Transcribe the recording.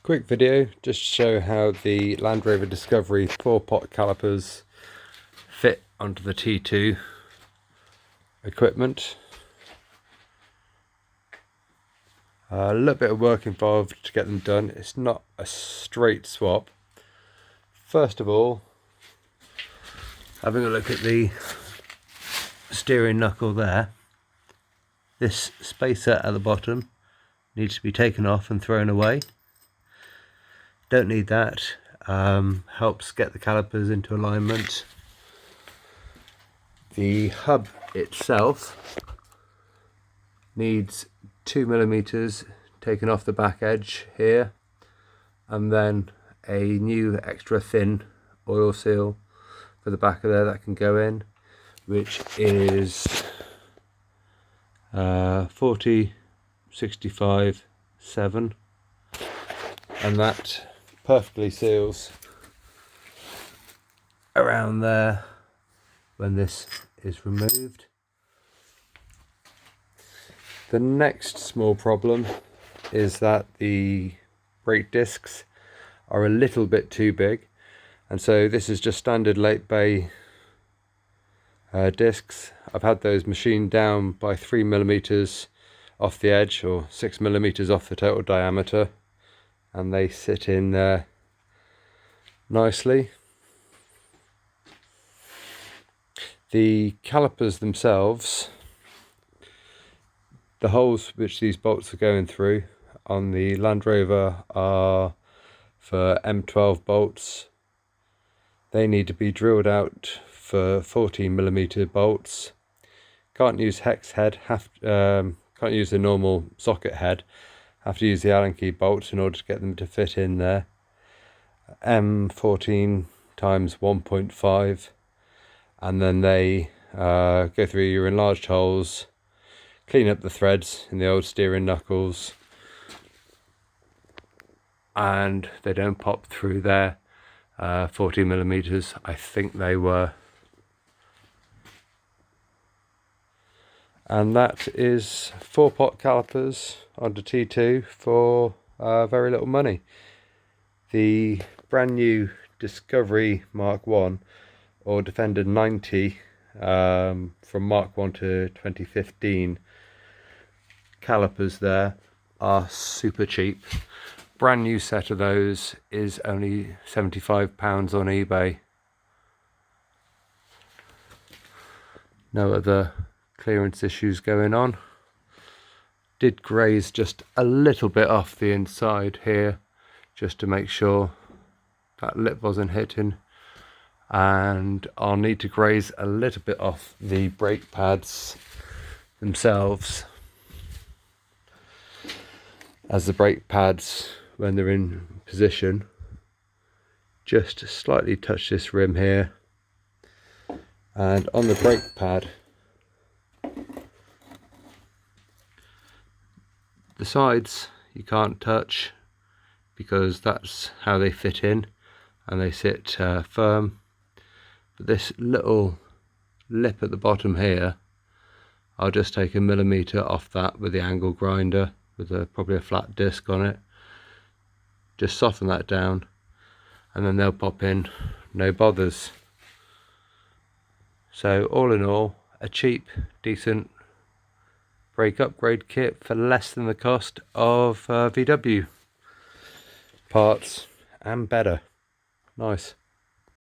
Quick video just to show how the Land Rover Discovery 4-pot calipers fit onto the T2 equipment. A little bit of work involved to get them done. It's not a straight swap. First of all, having a look at the steering knuckle there, this spacer at the bottom needs to be taken off and thrown away. Don't need that. Helps get the calipers into alignment. The hub itself needs 2mm taken off the back edge here, and then a new extra thin oil seal for the back of there that can go in, which is 40/65/7, and that perfectly seals around there when this is removed. The next small problem is that the brake discs are a little bit too big, and so this is just standard late bay discs. I've had those machined down by 3mm off the edge, or 6mm off the total diameter, and they sit in there nicely. The calipers themselves, the holes which these bolts are going through on the Land Rover are for M12 bolts. They need to be drilled out for 14mm bolts. Can't use hex head, can't use the normal socket head. Have to use the Allen key bolts in order to get them to fit in there. M14 times 1.5, and then they go through your enlarged holes, clean up the threads in the old steering knuckles, and they don't pop through there. 40mm, I think they were. And that is 4-pot calipers onto T2 for very little money. The brand new Discovery Mark 1 or Defender 90 from Mark 1 to 2015 calipers there are super cheap. Brand new set of those is only £75 on eBay. No other clearance issues going on. Did graze just a little bit off the inside here just to make sure that lip wasn't hitting, and I'll need to graze a little bit off the brake pads themselves, as the brake pads, when they're in position, just slightly touch this rim here, and on the brake pad the sides you can't touch because that's how they fit in and they sit firm. But this little lip at the bottom here, I'll just take 1mm off that with the angle grinder with probably a flat disc on it. Just soften that down and then they'll pop in, no bothers. So all in all, a cheap, decent brake upgrade kit for less than the cost of VW parts, and better. Nice.